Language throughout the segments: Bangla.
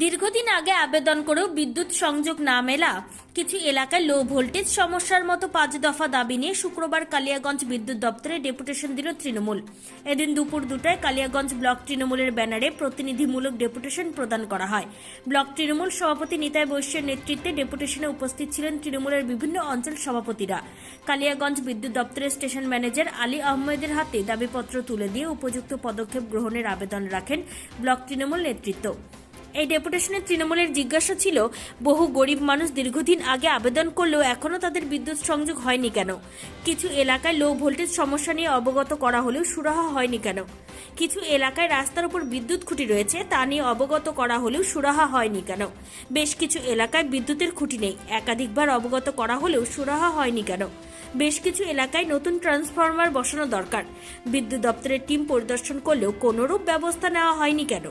দীর্ঘদিন আগে আবেদন করেও বিদ্যুৎ সংযোগ না মেলা কিছু এলাকায় লো ভোল্টেজ সমস্যার মতো 5 দফা দাবি নিয়ে শুক্রবার কালিয়াগঞ্জ বিদ্যুৎ দপ্তরে ডেপুটেশন দিল তৃণমূল। এদিন দুপুর 2টায় কালিয়াগঞ্জ ব্লক তৃণমূলের ব্যানারে প্রতিনিধিমূলক ডেপুটেশন প্রদান করা হয়। ব্লক তৃণমূল সভাপতি নিতাই বৈশ্যের নেতৃত্বে ডেপুটেশনে উপস্থিত ছিলেন তৃণমূলের বিভিন্ন অঞ্চল সভাপতিরা। কালিয়াগঞ্জ বিদ্যুৎ দপ্তরের স্টেশন ম্যানেজার আলী আহমেদের হাতে দাবিপত্র তুলে দিয়ে উপযুক্ত পদক্ষেপ গ্রহণের আবেদন রাখেন ব্লক তৃণমূল নেতৃত্ব। এই ডেপুটেশনে তৃণমূলের জিজ্ঞাসা ছিল, বহু গরিব মানুষ দীর্ঘদিন আগে আবেদন করলেও এখনও তাদের বিদ্যুৎ সংযোগ হয়নি কেন? কিছু এলাকায় লো ভোল্টেজ সমস্যা নিয়ে অবগত করা হলেও সুরাহা হয়নি কেন? কিছু এলাকায় রাস্তার উপর বিদ্যুৎ খুঁটি রয়েছে, তা নিয়ে অবগত করা হলেও সুরাহা হয়নি কেন? বেশ কিছু এলাকায় বিদ্যুতের খুঁটি নেই, একাধিকবার অবগত করা হলেও সুরাহা হয়নি কেন? বেশ কিছু এলাকায় নতুন ট্রান্সফরমার বসানো দরকার, বিদ্যুৎ দপ্তরের টিম পরিদর্শন করলেও কোনোরূপ ব্যবস্থা নেওয়া হয়নি কেন?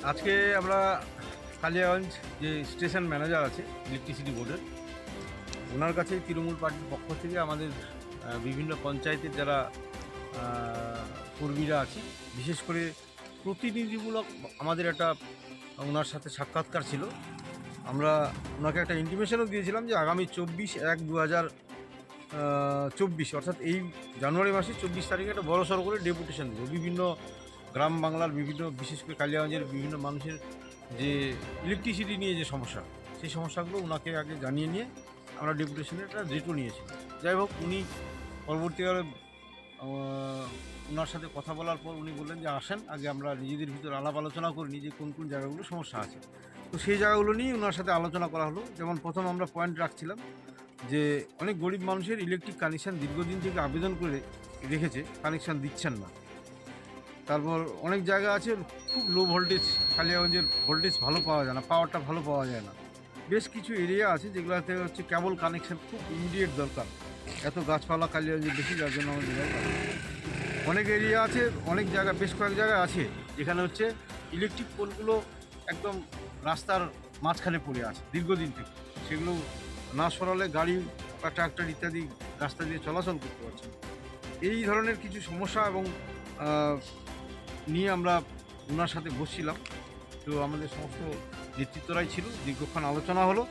আজকে আমরা কালিয়াগঞ্জ যে স্টেশন ম্যানেজার আছে ইলেকট্রিসিটি বোর্ডের, ওনার কাছে তৃণমূল পার্টির পক্ষ থেকে আমাদের বিভিন্ন পঞ্চায়েতের যারা কর্মীরা আছে, বিশেষ করে প্রতিনিধিমূলক আমাদের একটা ওনার সাথে সাক্ষাৎকার ছিল। আমরা ওনাকে একটা ইন্টিমেশনও দিয়েছিলাম যে আগামী 24/1/2024 অর্থাৎ এই জানুয়ারি মাসের 24 তারিখে একটা বড়সড় করে ডেপুটেশন দেবো। বিভিন্ন গ্রাম বাংলার বিভিন্ন, বিশেষ করে কালিয়াগঞ্জের বিভিন্ন মানুষের যে ইলেকট্রিসিটি নিয়ে যে সমস্যা, সেই সমস্যাগুলো ওনাকে আগে জানিয়ে নিয়ে আমরা ডেপুটেশনের একটা ডেটও নিয়েছিলাম। যাই হোক, উনি পরবর্তীকালে ওনার সাথে কথা বলার পর উনি বললেন যে আসেন আগে আমরা নিজেদের ভিতরে আলাপ আলোচনা করে নিই যে কোন কোন জায়গাগুলো সমস্যা আছে। তো সেই জায়গাগুলো নিয়ে ওনার সাথে আলোচনা করা হলো। যেমন প্রথম আমরা পয়েন্ট রাখছিলাম যে অনেক গরিব মানুষের ইলেকট্রিক কানেকশান দীর্ঘদিন থেকে আবেদন করে রেখেছে, কানেকশান দিচ্ছেন না। তারপর অনেক জায়গা আছে খুব লো ভোল্টেজ, কালিয়াগঞ্জের ভোল্টেজ ভালো পাওয়া যায় না, পাওয়ারটা ভালো পাওয়া যায় না। বেশ কিছু এরিয়া আছে যেগুলোতে হচ্ছে কেবল কানেকশান খুব ইমিডিয়েট দরকার। এত গাছপালা কালিয়াগঞ্জে বেশি, যার জন্য আমাদের দরকার। অনেক এরিয়া আছে, অনেক জায়গা, বেশ কয়েক জায়গায় আছে যেখানে হচ্ছে ইলেকট্রিক পোলগুলো একদম রাস্তার মাঝখানে পড়ে আছে দীর্ঘদিন থেকে, সেগুলো না সরালে গাড়ি বা ট্রাক্টর ইত্যাদি রাস্তা দিয়ে চলাচল করতে পারছে না। এই ধরনের কিছু সমস্যা এবং নিয়ে আমরা ওনার সাথে বসছিলাম। তো আমাদের সমস্ত নেতৃত্বরাই ছিল, দীর্ঘক্ষণ আলোচনা হলো।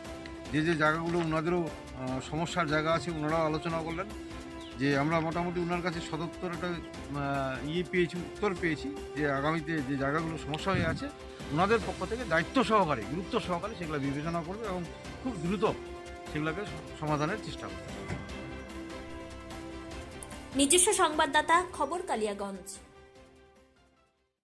যে যে জায়গাগুলো ওনাদেরও সমস্যার জায়গা আছে ওনারাও আলোচনা করলেন। যে আমরা মোটামুটি ওনার কাছে সদুত্তর একটা উত্তর পেয়েছি যে আগামীতে যে জায়গাগুলো সমস্যা হয়ে আছে ওনাদের পক্ষ থেকে দায়িত্ব সহকারে, গুরুত্ব সহকারে সেগুলো বিবেচনা করবে এবং খুব দ্রুত সেগুলোকে সমাধানের চেষ্টা করবে। নিজস্ব সংবাদদাতা, খবর কালিয়াগঞ্জ।